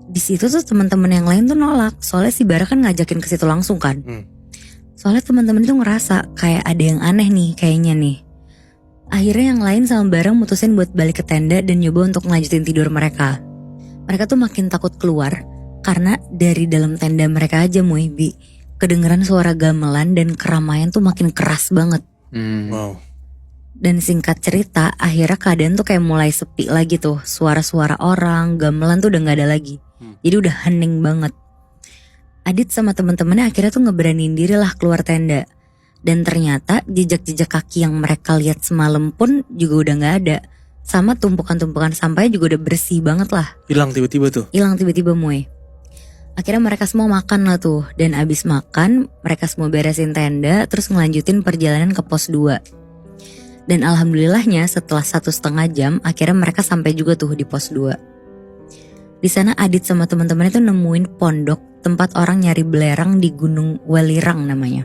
Di situ tuh teman-teman yang lain tuh nolak, soalnya si Bara kan ngajakin ke situ langsung kan. Soalnya teman-teman tuh ngerasa kayak ada yang aneh nih kayaknya nih. Akhirnya yang lain sama Bara mutusin buat balik ke tenda dan nyoba untuk ngelanjutin tidur mereka. Mereka tuh makin takut keluar karena dari dalam tenda mereka aja Muibi kedengeran suara gamelan dan keramaian tuh makin keras banget. Wow. Dan singkat cerita akhirnya keadaan tuh kayak mulai sepi lagi tuh. Suara-suara orang, gamelan tuh udah gak ada lagi. Jadi udah hening banget. Adit sama teman-temannya akhirnya tuh ngeberaniin diri lah keluar tenda. Dan ternyata jejak-jejak kaki yang mereka lihat semalam pun juga udah gak ada. Sama tumpukan-tumpukan sampahnya juga udah bersih banget lah. Hilang tiba-tiba tuh. Hilang tiba-tiba Moy. Akhirnya mereka semua makan lah tuh. Dan abis makan mereka semua beresin tenda. Terus ngelanjutin perjalanan ke pos 2. Dan alhamdulillahnya setelah 1,5 jam akhirnya mereka sampai juga tuh di pos 2. Di sana Adit sama teman-temannya tuh nemuin pondok tempat orang nyari belerang di Gunung Welirang namanya.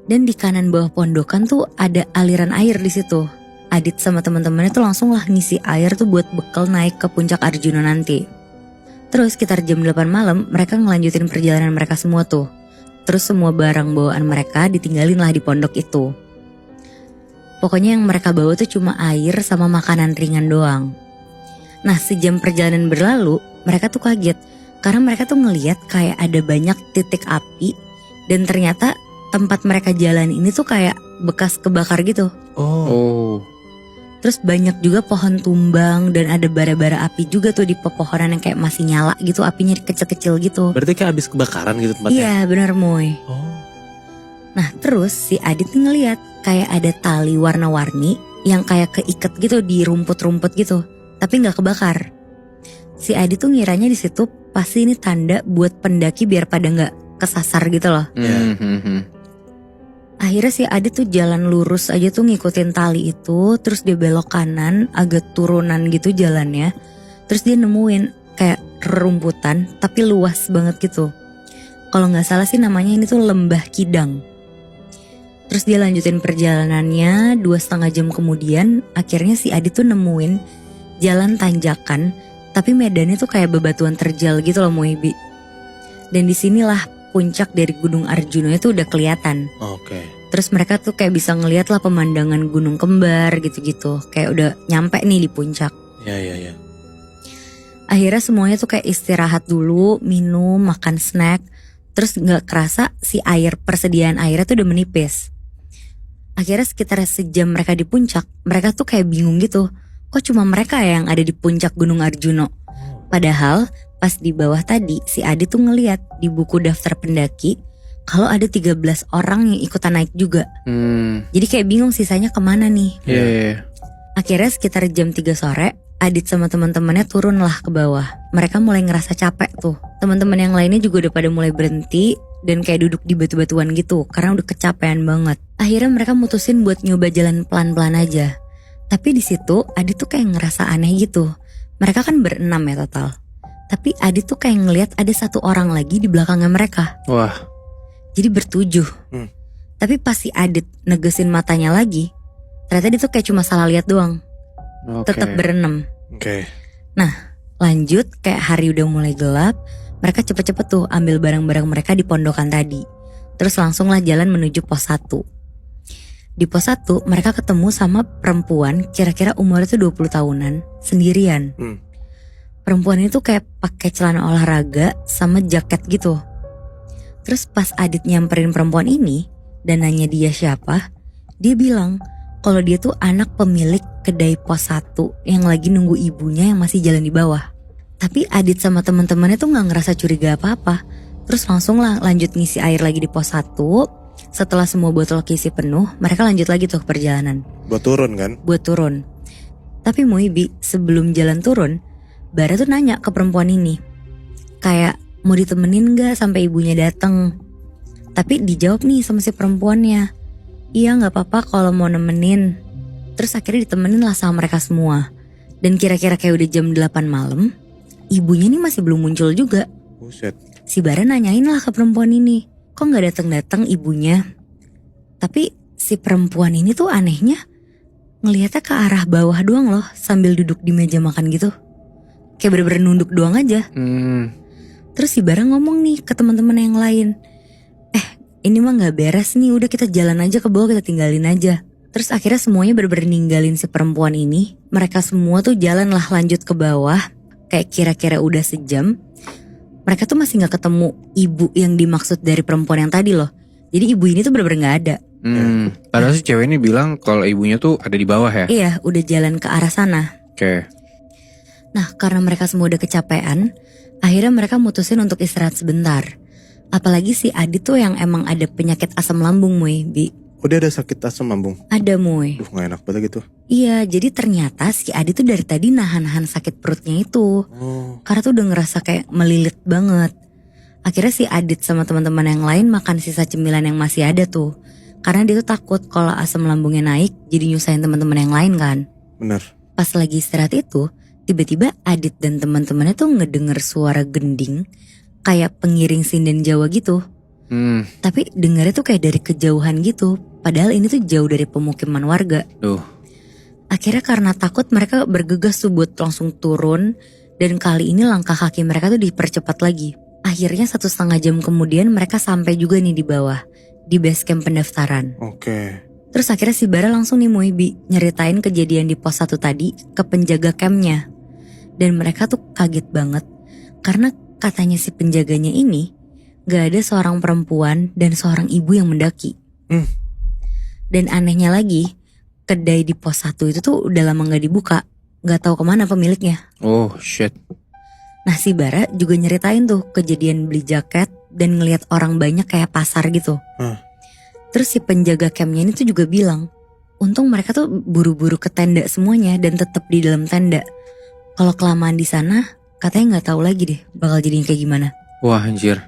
Dan di kanan bawah pondokan tuh ada aliran air di situ. Adit sama teman-temannya tuh langsung lah ngisi air tuh buat bekal naik ke puncak Arjuna nanti. Terus sekitar jam 8 malam mereka ngelanjutin perjalanan mereka semua tuh. Terus semua barang bawaan mereka ditinggalin lah di pondok itu. Pokoknya yang mereka bawa tuh cuma air sama makanan ringan doang. Nah sejam perjalanan berlalu mereka tuh kaget. Karena mereka tuh ngeliat kayak ada banyak titik api. Dan ternyata tempat mereka jalan ini tuh kayak bekas kebakar gitu. Oh. Terus banyak juga pohon tumbang dan ada bara-bara api juga tuh di pepohonan yang kayak masih nyala gitu, apinya kecil-kecil gitu. Berarti kayak abis kebakaran gitu tempatnya? Iya benar Moy. Oh. Nah terus si Adit nih ngeliat kayak ada tali warna-warni yang kayak keikat gitu di rumput-rumput gitu, tapi nggak kebakar. Si Adit tuh ngiranya di situ pasti ini tanda buat pendaki biar pada nggak kesasar gitu loh. Akhirnya si Adit tuh jalan lurus aja tuh ngikutin tali itu. Terus dia belok kanan agak turunan gitu jalannya. Terus dia nemuin kayak rerumputan tapi luas banget gitu. Kalau gak salah sih namanya ini tuh Lembah Kidang. Terus dia lanjutin perjalanannya 2,5 jam kemudian. Akhirnya si Adit tuh nemuin jalan tanjakan. Tapi medannya tuh kayak bebatuan terjal gitu loh Moibi. Dan disinilah puncak dari Gunung Arjuna itu udah kelihatan. Oke. Terus mereka tuh kayak bisa ngeliat lah pemandangan gunung kembar gitu-gitu. Kayak udah nyampe nih di puncak. Ya. Akhirnya semuanya tuh kayak istirahat dulu, minum, makan snack. Terus gak kerasa si persediaan airnya tuh udah menipis. Akhirnya sekitar sejam mereka di puncak, mereka tuh kayak bingung gitu. Kok cuma mereka yang ada di puncak Gunung Arjuna? Padahal pas di bawah tadi si Adit tuh ngeliat di buku daftar pendaki kalau ada 13 orang yang ikutan naik juga. Jadi kayak bingung sisanya kemana nih. Iya. Akhirnya sekitar jam 3 sore Adit sama teman-temannya turun lah ke bawah. Mereka mulai ngerasa capek tuh. Teman-teman yang lainnya juga udah pada mulai berhenti dan kayak duduk di batu-batuan gitu karena udah kecapean banget. Akhirnya mereka mutusin buat nyoba jalan pelan-pelan aja. Tapi di situ Adit tuh kayak ngerasa aneh gitu. Mereka kan berenam ya total. Tapi Adit tuh kayak ngelihat ada satu orang lagi di belakangnya mereka. Wah. Jadi bertujuh. Tapi pas si Adit negesin matanya lagi, ternyata dia tuh kayak cuma salah lihat doang. Tetap berenam. Oke. Nah lanjut kayak hari udah mulai gelap. Mereka cepet-cepet tuh ambil barang-barang mereka di pondokan tadi. Terus langsung lah jalan menuju pos 1. Di pos 1 mereka ketemu sama perempuan kira-kira umurnya tuh 20 tahunan. Sendirian. Perempuan itu kayak pakai celana olahraga sama jaket gitu. Terus pas Adit nyamperin perempuan ini dan nanya dia siapa, dia bilang kalau dia tuh anak pemilik kedai pos 1 yang lagi nunggu ibunya yang masih jalan di bawah. Tapi Adit sama teman-temannya tuh gak ngerasa curiga apa-apa. Terus langsung lah lanjut ngisi air lagi di pos 1. Setelah semua botol keisi penuh, mereka lanjut lagi tuh perjalanan. Buat turun kan? Buat turun. Tapi Muibi sebelum jalan turun, Bara tuh nanya ke perempuan ini. Kayak mau ditemenin gak sampai ibunya dateng. Tapi dijawab nih sama si perempuannya. Iya gak apa-apa kalau mau nemenin. Terus akhirnya ditemenin lah sama mereka semua. Dan kira-kira kayak udah jam 8 malam, ibunya nih masih belum muncul juga. Buset. Si Bara nanyain lah ke perempuan ini. Kok gak datang-datang ibunya? Tapi si perempuan ini tuh anehnya ngeliatnya ke arah bawah doang loh sambil duduk di meja makan gitu. kayak bener-bener nunduk doang aja. Terus si Bara ngomong nih ke teman-teman yang lain, ini mah nggak beres nih, udah kita jalan aja ke bawah, kita tinggalin aja. Terus akhirnya semuanya bener-bener ninggalin si perempuan ini. Mereka semua tuh jalan lah lanjut ke bawah, kayak kira-kira udah sejam. Mereka tuh masih nggak ketemu ibu yang dimaksud dari perempuan yang tadi loh. Jadi ibu ini tuh bener-bener nggak ada. Padahal si cewek ini bilang kalau ibunya tuh ada di bawah ya. Iya, udah jalan ke arah sana. Oke. Nah, karena mereka semua udah kecapean, akhirnya mereka mutusin untuk istirahat sebentar. Apalagi si Adit tuh yang emang ada penyakit asam lambung, Moy, Bi. Oh, dia ada sakit asam lambung. Ada, Moy. Duh, gak enak banget gitu. Iya, jadi ternyata si Adit tuh dari tadi nahan-nahan sakit perutnya itu. Karena tuh udah ngerasa kayak melilit banget. Akhirnya si Adit sama teman-teman yang lain makan sisa cemilan yang masih ada tuh. Karena dia tuh takut kalau asam lambungnya naik jadi nyusahin teman-teman yang lain kan. Bener. Pas lagi istirahat itu, tiba-tiba Adit dan teman-temannya tuh ngedenger suara gending kayak pengiring sinden Jawa gitu. Tapi dengarnya tuh kayak dari kejauhan gitu. Padahal ini tuh jauh dari pemukiman warga. Akhirnya karena takut mereka bergegas tuh buat langsung turun. Dan kali ini langkah kaki mereka tuh dipercepat lagi. Akhirnya 1,5 jam kemudian mereka sampai juga nih di bawah, di base camp pendaftaran. Oke. Terus akhirnya si Bara langsung nih Moibi nyeritain kejadian di pos 1 tadi ke penjaga campnya. Dan mereka tuh kaget banget karena katanya si penjaganya ini gak ada seorang perempuan dan seorang ibu yang mendaki. Dan anehnya lagi, kedai di pos 1 itu tuh udah lama gak dibuka. Gak tahu kemana pemiliknya. Oh shit. Nah si Bara juga nyeritain tuh kejadian beli jaket dan ngelihat orang banyak kayak pasar gitu. Terus si penjaga campnya ini tuh juga bilang, untung mereka tuh buru-buru ke tenda semuanya dan tetap di dalam tenda. Kalau kelamaan di sana, katanya nggak tahu lagi deh bakal jadinya kayak gimana. Wah anjir.